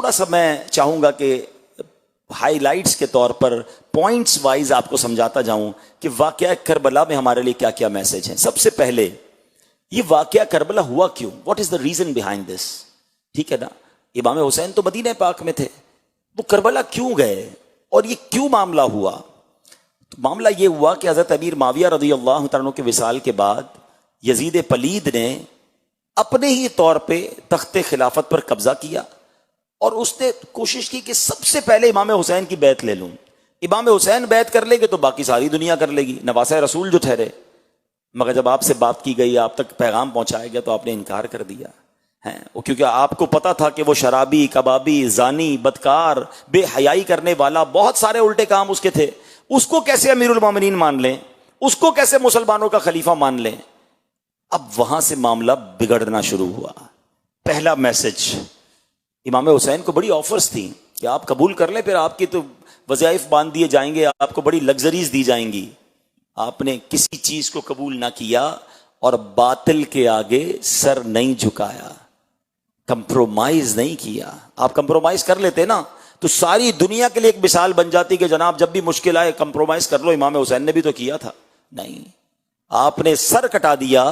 تھوڑا سا میں چاہوں گا کہ ہائی لائٹس کے طور پر پوائنٹس وائز آپ کو سمجھاتا جاؤں کہ واقعہ کربلا میں ہمارے لیے کیا کیا میسج ہیں. سب سے پہلے یہ واقعہ کربلا ہوا کیوں؟ What is the reason behind this? ٹھیک ہے نا، امام حسین تو مدینہ پاک میں تھے، وہ کربلا کیوں گئے اور یہ کیوں معاملہ ہوا؟ تو معاملہ یہ ہوا کہ حضرت امیر معاویہ رضی اللہ تعالیٰ عنہ کے وصال کے بعد یزید پلید نے اپنے ہی طور پہ تخت خلافت پر قبضہ کیا اور اس نے کوشش کی کہ سب سے پہلے امام حسین کی بیعت لے لوں. امام حسین بیعت کر لے گے تو باقی ساری دنیا کر لے گی، نواسہ رسول جو ٹھہرے. مگر جب آپ سے بات کی گئی، آپ تک پیغام پہنچایا گیا، تو آپ نے انکار کر دیا ہے. کیونکہ آپ کو پتا تھا کہ وہ شرابی، کبابی، زانی، بدکار، بے حیائی کرنے والا، بہت سارے الٹے کام اس کے تھے. اس کو کیسے امیر المومنین مان لیں؟ اس کو کیسے مسلمانوں کا خلیفہ مان لیں؟ اب وہاں سے معاملہ بگڑنا شروع ہوا. پہلا میسج، امام حسین کو بڑی آفرز تھیں کہ آپ قبول کر لیں، پھر آپ کی تو وظائف باندھ دیے جائیں گے، آپ کو بڑی لگژریز دی جائیں گی. آپ نے کسی چیز کو قبول نہ کیا اور باطل کے آگے سر نہیں جھکایا، کمپرومائز نہیں کیا. آپ کمپرومائز کر لیتے نا تو ساری دنیا کے لیے ایک مثال بن جاتی کہ جناب جب بھی مشکل آئے کمپرومائز کر لو. امام حسین نے بھی تو کیا تھا. نہیں، آپ نے سر کٹا دیا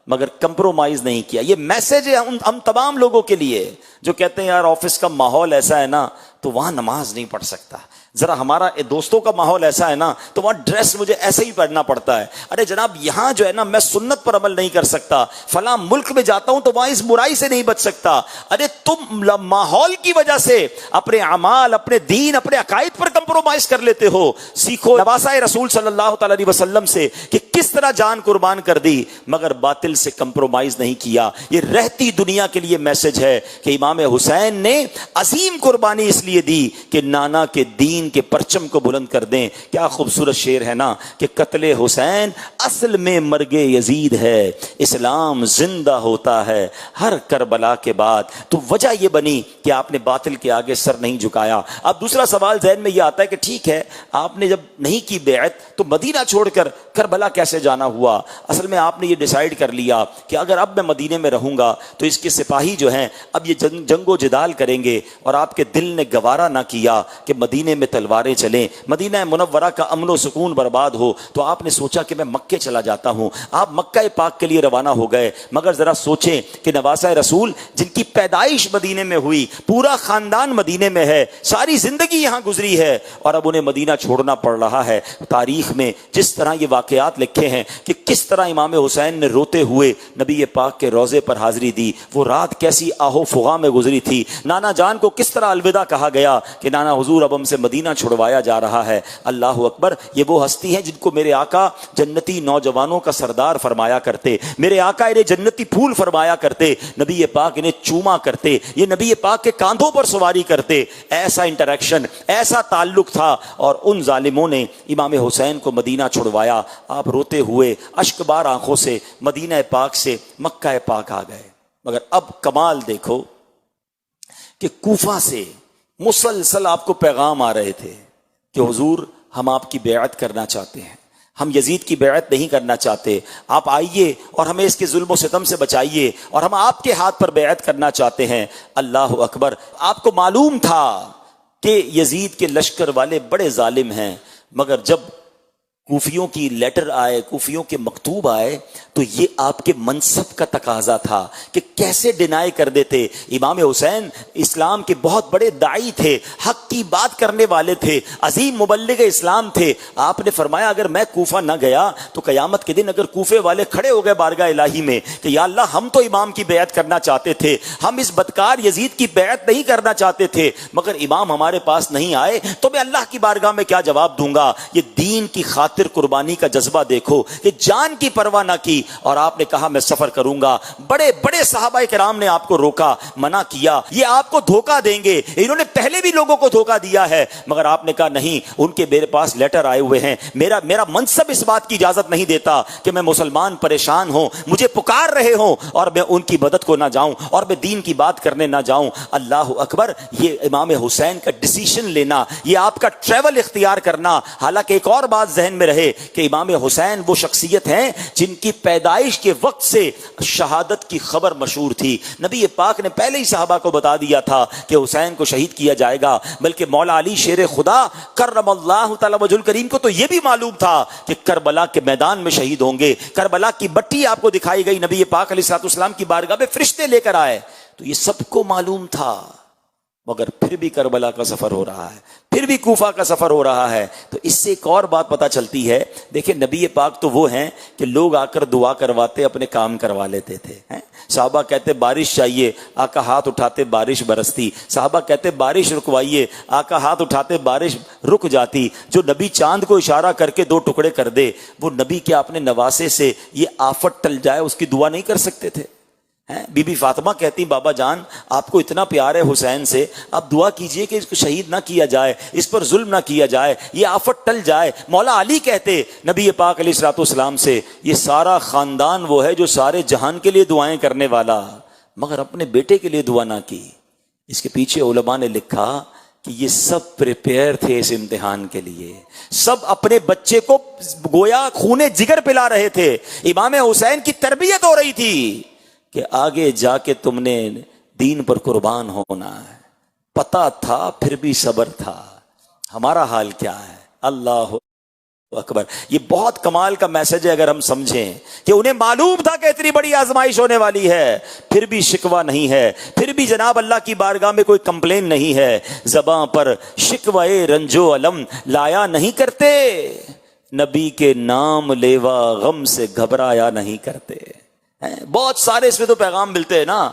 مگر کمپرومائز نہیں کیا. یہ میسج ہے ہم تمام لوگوں کے لیے جو کہتے ہیں یار آفس کا ماحول ایسا ہے نا تو وہاں نماز نہیں پڑھ سکتا. ذرا ہمارا دوستوں کا ماحول ایسا ہے نا تو وہاں ڈریس مجھے ایسے ہی پہننا پڑتا ہے. ارے جناب یہاں جو ہے نا میں سنت پر عمل نہیں کر سکتا، فلاں ملک میں جاتا ہوں تو وہاں اس برائی سے نہیں بچ سکتا. ارے تم ماحول کی وجہ سے اپنے اعمال، اپنے دین، اپنے عقائد پر کمپرومائز کر لیتے ہو. سیکھو نواسہ رسول صلی اللہ تعالی علیہ وسلم سے کہ کس طرح جان قربان کر دی مگر باطل سے کمپرومائز نہیں کیا. یہ رہتی دنیا کے لیے میسج ہے کہ امام حسین نے عظیم قربانی اس لیے دی کہ نانا کے دین کے پرچم کو بلند کر دیں. کیا خوبصورت شعر ہے نا کہ قتل حسین اصل میں مرگ یزید ہے، اسلام زندہ ہوتا ہے ہر کربلا کے بعد. تو وجہ یہ بنی کہ آپ نے باطل کے آگے سر نہیں جھکایا. اب دوسرا سوال ذہن میں یہ آتا ہے کہ ٹھیک ہے آپ نے جب نہیں کی بیعت تو مدینہ چھوڑ کر کربلا کیسے جانا ہوا؟ اصل میں آپ نے یہ ڈیسائیڈ کر لیا کہ اگر اب میں مدینے میں رہوں گا تو اس کے سپاہی جو ہیں اب یہ جنگ و جدال کریں گے، اور آپ کے دل نے گوارا نہ کیا کہ مدینے میں تلواریں چلیں، مدینہ منورہ کا امن و سکون برباد ہو. تو آپ نے سوچا کہ میں مکے چلا جاتا ہوں. آپ مکہ پاک کے لیے روانہ ہو گئے. مگر ذرا سوچیں کہ نواسہ رسول جن کی پیدائش مدینے میں ہوئی، پورا خاندان مدینے میں ہے، ساری زندگی یہاں گزری ہے، اور اب انہیں مدینہ چھوڑنا پڑ رہا ہے. تاریخ میں جس طرح یہ واقعات لکھے ہیں کہ کس طرح امام حسین نے روتے ہوئے نبی پاک کے روضے پر حاضری دی، وہ رات کیسی آہو فغاں میں گزری تھی. نانا جان کو کس طرح الوداع کہا گیا کہ نانا حضور اب ہم سے مدینہ چھڑوایا جا رہا ہے. اللہ اکبر. یہ وہ ہستی ہیں جن کو میرے آقا جنتی نوجوانوں کا سردار فرمایا کرتے، میرے آقا انہیں جنتی پھول فرمایا کرتے، نبی پاک انہیں چوما کرتے، یہ نبی پاک کے کاندھوں پر سواری کرتے. ایسا انٹریکشن، ایسا تعلق تھا، اور ان ظالموں نے امام حسین کو مدینہ چھڑوایا. آپ روتے ہوئے اشک بار آنکھوں سے مدینہ پاک سے مکہ پاک آ گئے. مگر اب کمال دیکھو کہ کوفہ سے مسلسل آپ کو پیغام آ رہے تھے کہ حضور ہم آپ کی بیعت کرنا چاہتے ہیں، ہم یزید کی بیعت نہیں کرنا چاہتے، آپ آئیے اور ہمیں اس کے ظلم و ستم سے بچائیے، اور ہم آپ کے ہاتھ پر بیعت کرنا چاہتے ہیں. اللہ اکبر. آپ کو معلوم تھا کہ یزید کے لشکر والے بڑے ظالم ہیں، مگر جب کوفیوں کی لیٹر آئے، کوفیوں کے مکتوب آئے، تو یہ آپ کے منصب کا تقاضا تھا کہ کیسے ڈینائی کر دیتے. امام حسین اسلام کے بہت بڑے داعی تھے، حق کی بات کرنے والے تھے، عظیم مبلغ اسلام تھے. آپ نے فرمایا اگر میں کوفہ نہ گیا تو قیامت کے دن اگر کوفے والے کھڑے ہو گئے بارگاہ الہی میں کہ یا اللہ ہم تو امام کی بیعت کرنا چاہتے تھے، ہم اس بدکار یزید کی بیعت نہیں کرنا چاہتے تھے، مگر امام ہمارے پاس نہیں آئے، تو میں اللہ کی بارگاہ میں کیا جواب دوں گا؟ یہ دین کی خاطر قربانی کا جذبہ دیکھو کہ جان کی پرواہ نہ کی، اور آپ نے کہا میں سفر کروں گا. بڑے بڑے صحابہ کرام نے آپ کو روکا، منع کیا، یہ آپ کو دھوکہ دیں گے، انہوں نے پہلے بھی لوگوں کو دھوکہ دیا ہے. مگر آپ نے کہا نہیں، ان کے میرے پاس لیٹر آئے ہوئے ہیں، میرا منصب اس بات کی اجازت نہیں دیتا کہ میں مسلمان پریشان ہوں، مجھے پکار رہے ہوں اور میں ان کی مدد کو نہ جاؤں اور میں دین کی بات کرنے نہ جاؤں. اللہ اکبر. یہ امام حسین کا ڈیسیشن لینا، یہ آپ کا ٹریول اختیار کرنا. حالانکہ ایک اور بات ذہن میں میں رہے کہ امام حسین وہ شخصیت ہیں جن کی پیدائش کے وقت سے شہادت کی خبر مشہور تھی. نبی پاک نے پہلے ہی صحابہ کو بتا دیا تھا کہ حسین کو شہید کیا جائے گا. بلکہ مولا علی شیر خدا کرم اللہ تعالی وجہ الکریم کو تو یہ بھی معلوم تھا کہ کربلا کے میدان میں شہید ہوں گے. کربلا کی بٹی آپ کو دکھائی گئی, نبی پاک علیہ الصلوۃ والسلام کی بارگاہ میں فرشتے لے کر آئے, تو یہ سب کو معلوم تھا. مگر پھر بھی کربلا کا سفر ہو رہا ہے, پھر بھی کوفہ کا سفر ہو رہا ہے. تو اس سے ایک اور بات پتہ چلتی ہے. دیکھیں نبی پاک تو وہ ہیں کہ لوگ آ کر دعا کرواتے, اپنے کام کروا لیتے تھے. صحابہ کہتے بارش چاہیے, آقا ہاتھ اٹھاتے بارش برستی. صحابہ کہتے بارش رکوائیے, آقا ہاتھ اٹھاتے بارش رک جاتی. جو نبی چاند کو اشارہ کر کے 2 ٹکڑے کر دے, وہ نبی کے اپنے نواسے سے یہ آفت ٹل جائے اس کی دعا نہیں کر سکتے تھے. بی بی فاطمہ کہتی بابا جان آپ کو اتنا پیار ہے حسین سے, آپ دعا کیجئے کہ اس کو شہید نہ کیا جائے, اس پر ظلم نہ کیا جائے, یہ آفت ٹل جائے. مولا علی کہتے نبی پاک علیہ الصلوۃ والسلام سے یہ سارا خاندان وہ ہے جو سارے جہان کے لیے دعائیں کرنے والا, مگر اپنے بیٹے کے لیے دعا نہ کی. اس کے پیچھے علماء نے لکھا کہ یہ سب پریپیئر تھے اس امتحان کے لیے, سب اپنے بچے کو گویا خونے جگر پلا رہے تھے. امام حسین کی تربیت ہو رہی تھی کہ آگے جا کے تم نے دین پر قربان ہونا ہے. پتہ تھا پھر بھی صبر تھا. ہمارا حال کیا ہے؟ اللہ اکبر. یہ بہت کمال کا میسج ہے اگر ہم سمجھیں کہ انہیں معلوم تھا کہ اتنی بڑی آزمائش ہونے والی ہے, پھر بھی شکوہ نہیں ہے, پھر بھی جناب اللہ کی بارگاہ میں کوئی کمپلین نہیں ہے. زباں پر شکوہ رنج و علم لایا نہیں کرتے, نبی کے نام لیوا غم سے گھبرایا نہیں کرتے. بہت سارے اس میں تو پیغام ملتے ہیں نا.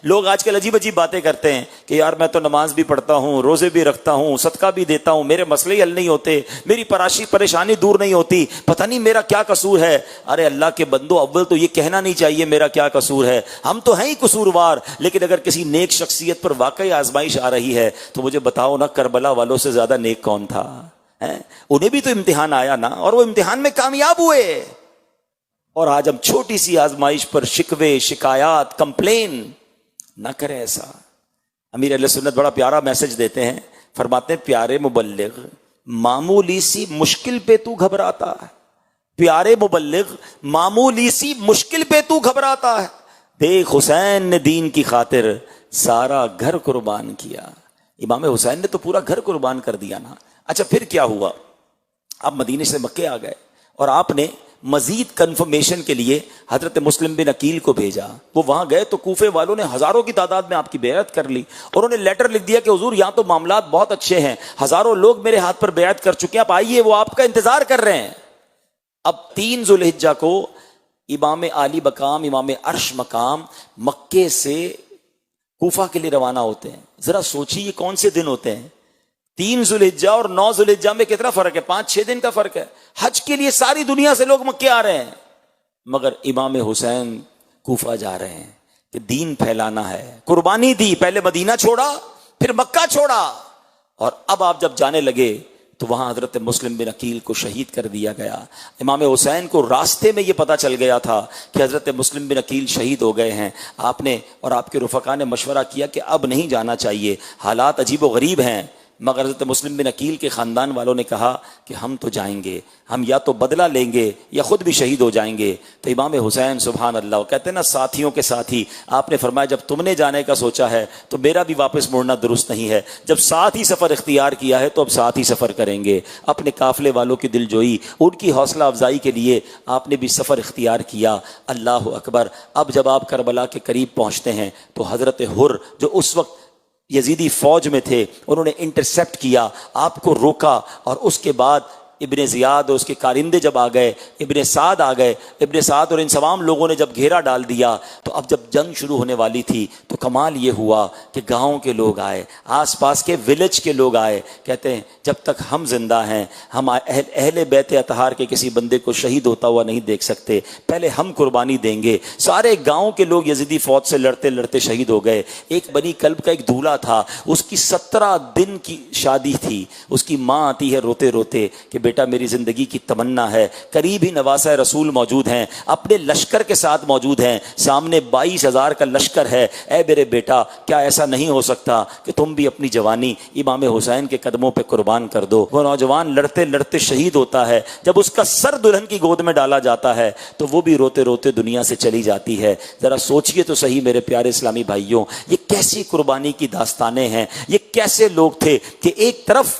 لوگ آج کل عجیب عجیب باتیں کرتے ہیں کہ یار میں تو نماز بھی پڑھتا ہوں, روزے بھی رکھتا ہوں, صدقہ بھی دیتا ہوں, میرے مسئلے ہی حل نہیں ہوتے, میری پریشانی دور نہیں ہوتی, پتہ نہیں میرا کیا قصور ہے. ارے اللہ کے بندو, اول تو یہ کہنا نہیں چاہیے میرا کیا قصور ہے, ہم تو ہیں ہی قصوروار. لیکن اگر کسی نیک شخصیت پر واقعی آزمائش آ رہی ہے تو مجھے بتاؤ نا, کربلا والوں سے زیادہ نیک کون تھا؟ انہیں بھی تو امتحان آیا نا, اور وہ امتحان میں کامیاب ہوئے. اور آج ہم چھوٹی سی آزمائش پر شکوے, شکایات, کمپلین نہ کریں. ایسا امیر اہل سنت بڑا پیارا میسج دیتے ہیں, فرماتے ہیں پیارے مبلغ معمولی سی مشکل پہ تو گھبراتا ہے. پیارے مبلغ معمولی سی مشکل پہ تو گھبراتا ہے. دیکھ حسین نے دین کی خاطر سارا گھر قربان کیا. امام حسین نے تو پورا گھر قربان کر دیا نا. اچھا پھر کیا ہوا؟ آپ مدینے سے مکے آ گئے اور آپ نے مزید کنفرمیشن کے لیے حضرت مسلم بن عقیل کو بھیجا. وہ وہاں گئے تو کوفے والوں نے ہزاروں کی تعداد میں آپ کی بیعت کر لی, اور انہوں نے لیٹر لکھ دیا کہ حضور یہاں تو معاملات بہت اچھے ہیں, ہزاروں لوگ میرے ہاتھ پر بیعت کر چکے ہیں, آپ آئیے, وہ آپ کا انتظار کر رہے ہیں. اب 3 ذوالحجہ کو امام عالی مقام, امام عرش مقام مکے سے کوفہ کے لیے روانہ ہوتے ہیں. ذرا سوچیے یہ کون سے دن ہوتے ہیں؟ 3 ذوالحجہ اور 9 ذوالحجہ میں کتنا فرق ہے؟ 5-6 دن کا فرق ہے. حج کے لیے ساری دنیا سے لوگ مکے آ رہے ہیں, مگر امام حسین کوفہ جا رہے ہیں کہ دین پھیلانا ہے. قربانی دی, پہلے مدینہ چھوڑا پھر مکہ چھوڑا, اور اب آپ جب جانے لگے تو وہاں حضرت مسلم بن عقیل کو شہید کر دیا گیا. امام حسین کو راستے میں یہ پتا چل گیا تھا کہ حضرت مسلم بن عقیل شہید ہو گئے ہیں. آپ نے اور آپ کے رفقا نے مشورہ کیا کہ اب نہیں جانا چاہیے, حالات عجیب و غریب ہیں. مگر حضرت مسلم بن عقیل کے خاندان والوں نے کہا کہ ہم تو جائیں گے, ہم یا تو بدلہ لیں گے یا خود بھی شہید ہو جائیں گے. تو امام حسین سبحان اللہ کہتے ہیں نا, ساتھیوں کے ساتھی, آپ نے فرمایا جب تم نے جانے کا سوچا ہے تو میرا بھی واپس مڑنا درست نہیں ہے. جب ساتھ ہی سفر اختیار کیا ہے تو اب ساتھ ہی سفر کریں گے. اپنے قافلے والوں کی دل جوئی, ان کی حوصلہ افزائی کے لیے آپ نے بھی سفر اختیار کیا. اللہ اکبر. اب جب آپ کربلا کے قریب پہنچتے ہیں تو حضرت حر جو اس وقت یزیدی فوج میں تھے, انہوں نے انٹرسیپٹ کیا, آپ کو روکا, اور اس کے بعد ابن زیاد اور اس کے کارندے جب آ گئے, ابن سعد آ گئے. ابن سعد اور ان تمام لوگوں نے جب گھیرا ڈال دیا تو اب جب جنگ شروع ہونے والی تھی تو کمال یہ ہوا کہ گاؤں کے لوگ آئے, آس پاس کے ولیج کے لوگ آئے. کہتے ہیں جب تک ہم زندہ ہیں ہم اہل بیت اطہار کے کسی بندے کو شہید ہوتا ہوا نہیں دیکھ سکتے, پہلے ہم قربانی دیں گے. سارے گاؤں کے لوگ یزیدی فوج سے لڑتے لڑتے شہید ہو گئے. ایک بنی کلب کا ایک دولہا تھا, اس کی 17 دن کی شادی تھی. اس کی ماں آتی ہے روتے روتے کہ بیٹا میری زندگی کی تمنا ہے، قریب ہی نواسہ رسول موجود ہیں، اپنے لشکر کے ساتھ موجود ہیں، سامنے 22,000 کا لشکر ہے، اے میرے بیٹا کیا ایسا نہیں ہو سکتا کہ تم بھی اپنی جوانی امام حسین کے قدموں پہ قربان کر دو؟ وہ نوجوان لڑتے لڑتے شہید ہوتا ہے، جب اس کا سر دلہن کی گود میں ڈالا جاتا ہے تو وہ بھی روتے روتے دنیا سے چلی جاتی ہے۔ ذرا سوچئے تو صحیح میرے پیارے اسلامی بھائیوں، یہ کیسی قربانی کی داستانیں ہیں، یہ کیسے لوگ تھے کہ ایک طرف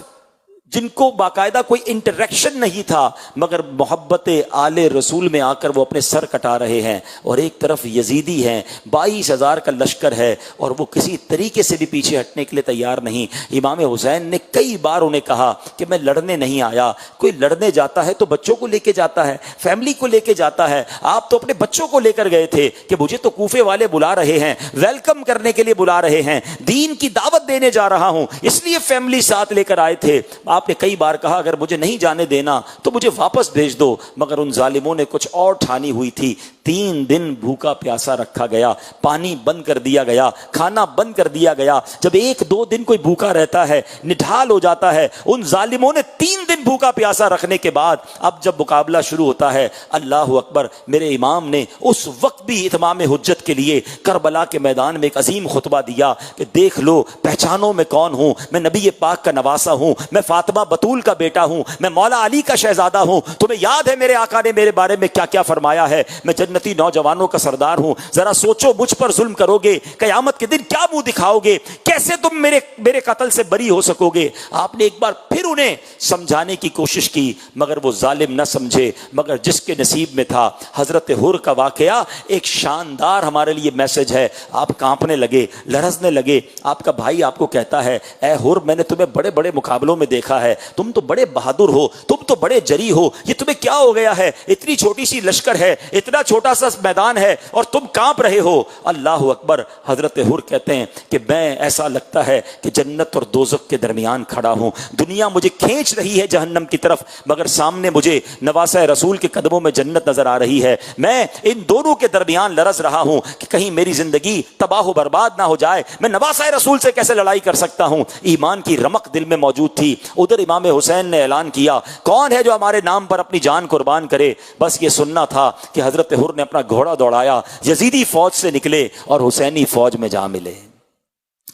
جن کو باقاعدہ کوئی انٹریکشن نہیں تھا مگر محبت آل رسول میں آ کر وہ اپنے سر کٹا رہے ہیں، اور ایک طرف یزیدی ہیں، 22,000 کا لشکر ہے اور وہ کسی طریقے سے بھی پیچھے ہٹنے کے لیے تیار نہیں۔ امام حسین نے کئی بار انہیں کہا کہ میں لڑنے نہیں آیا، کوئی لڑنے جاتا ہے تو بچوں کو لے کے جاتا ہے، فیملی کو لے کے جاتا ہے، آپ تو اپنے بچوں کو لے کر گئے تھے کہ مجھے تو کوفے والے بلا رہے ہیں، ویلکم کرنے کے لیے بلا رہے ہیں، دین کی دعوت دینے جا رہا ہوں، اس لیے فیملی ساتھ لے کر آئے تھے۔ آپ نے کئی بار کہا اگر مجھے نہیں جانے دینا تو مجھے واپس بھیج دو، مگر ان ظالموں نے کچھ اور ٹھانی ہوئی تھی۔ 3 دن بھوکا پیاسا رکھا گیا، پانی بند کر دیا گیا، کھانا بند کر دیا گیا۔ جب 1-2 دن کوئی بھوکا رہتا ہے نڈھال ہو جاتا ہے، ان ظالموں نے 3 دن بھوکا پیاسا رکھنے کے بعد اب جب مقابلہ شروع ہوتا ہے، اللہ اکبر، میرے امام نے اس وقت بھی اتمام حجت کے لیے کربلا کے میدان میں ایک عظیم خطبہ دیا کہ دیکھ لو، پہچانو میں کون ہوں، میں نبی پاک کا نواسہ ہوں، میں فاطمہ بطول کا بیٹا ہوں، میں مولا علی کا شہزادہ ہوں، تمہیں یاد ہے میرے آقا نے میرے بارے میں کیا کیا فرمایا ہے، میں جنتی نوجوانوں کا سردار ہوں، ذرا سوچو مجھ پر ظلم کرو گے قیامت کے دن کیا منہ دکھاؤ گے، کیسے تم میرے قتل سے بری ہو سکو گے۔ آپ نے ایک بار پھر انہیں سمجھانے کی کوشش کی مگر وہ ظالم نہ سمجھے، مگر جس کے نصیب میں تھا۔ حضرت حر کا واقعہ ایک شاندار ہمارے لیے میسج ہے۔ آپ کانپنے لگے، لرزنے لگے، آپ کا بھائی آپ کو کہتا ہے اے حر میں نے تمہیں بڑے بڑے مقابلوں میں دیکھا ہے، تم تو بڑے بہادر ہو، تم تو بڑے جری ہو، یہ تمہیں کیا ہو گیا ہے، اتنی چھوٹی سی لشکر ہے، اتنا چھوٹا سا میدان ہے اور تم کانپ رہے ہو۔ اللہ اکبر، حضرت حر کہتے ہیں کہ میں ایسا لگتا ہے کہ جنت اور دوزخ کے درمیان کھڑا ہوں، دنیا مجھے کھینچ رہی ہے جہنم کی طرف مگر سامنے مجھے نواسہ رسول کے قدموں میں جنت نظر آ رہی ہے، میں ان دونوں کے درمیان لرز رہا ہوں کہ کہیں میری زندگی تباہ و برباد نہ ہو جائے، میں نواسہ رسول سے کیسے لڑائی کر سکتا ہوں۔ ایمان کی رمق دل میں موجود تھی۔ ادھر امام حسین نے اعلان کیا کون ہے جو ہمارے نام پر اپنی جان قربان کرے؟ بس یہ سننا تھا کہ حضرت حر نے اپنا گھوڑا دوڑایا، یزیدی فوج سے نکلے اور حسینی فوج میں جا ملے،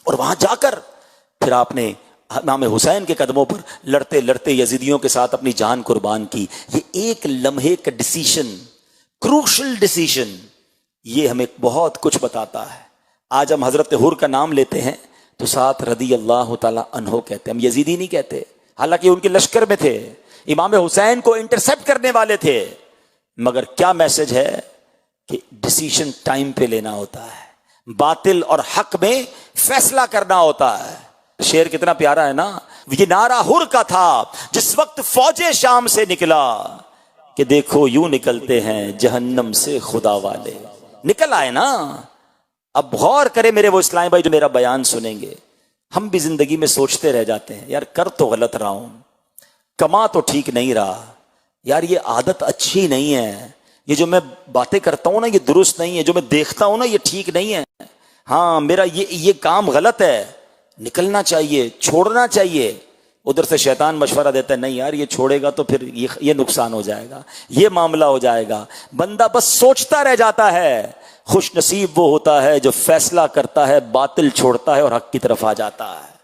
اور وہاں جا کر پھر آپ نے امام حسین کے قدموں پر لڑتے لڑتے یزیدیوں کے ساتھ اپنی جان قربان کی۔ یہ ایک لمحے کا ڈیسیشن، کروشل ڈیسیشن، یہ ہمیں بہت کچھ بتاتا ہے۔ آج ہم حضرت حر کا نام لیتے ہیں تو ساتھ رضی اللہ تعالی عنہ کہتے ہیں، ہم یزیدی نہیں کہتے، حالانکہ ان کے لشکر میں تھے، امام حسین کو انٹرسپٹ کرنے والے تھے، مگر کیا میسج ہے کہ ڈیسیشن ٹائم پہ لینا ہوتا ہے، باطل اور حق میں فیصلہ کرنا ہوتا ہے۔ شعر کتنا پیارا ہے نا، یہ نعرہ حر کا تھا جس وقت فوج شام سے نکلا کہ دیکھو یوں نکلتے ہیں جہنم سے خدا والے۔ نکل آئے نا۔ اب غور کرے میرے وہ اسلامی بھائی جو میرا بیان سنیں گے، ہم بھی زندگی میں سوچتے رہ جاتے ہیں یار کر تو غلط رہا ہوں، کما تو ٹھیک نہیں رہا، یار یہ عادت اچھی نہیں ہے، یہ جو میں باتیں کرتا ہوں نا یہ درست نہیں ہے، جو میں دیکھتا ہوں نا یہ ٹھیک نہیں ہے، ہاں میرا یہ کام غلط ہے، نکلنا چاہیے، چھوڑنا چاہیے۔ ادھر سے شیطان مشورہ دیتا ہے نہیں یار یہ چھوڑے گا تو پھر یہ نقصان ہو جائے گا، یہ معاملہ ہو جائے گا، بندہ بس سوچتا رہ جاتا ہے۔ خوش نصیب وہ ہوتا ہے جو فیصلہ کرتا ہے، باطل چھوڑتا ہے اور حق کی طرف آ جاتا ہے۔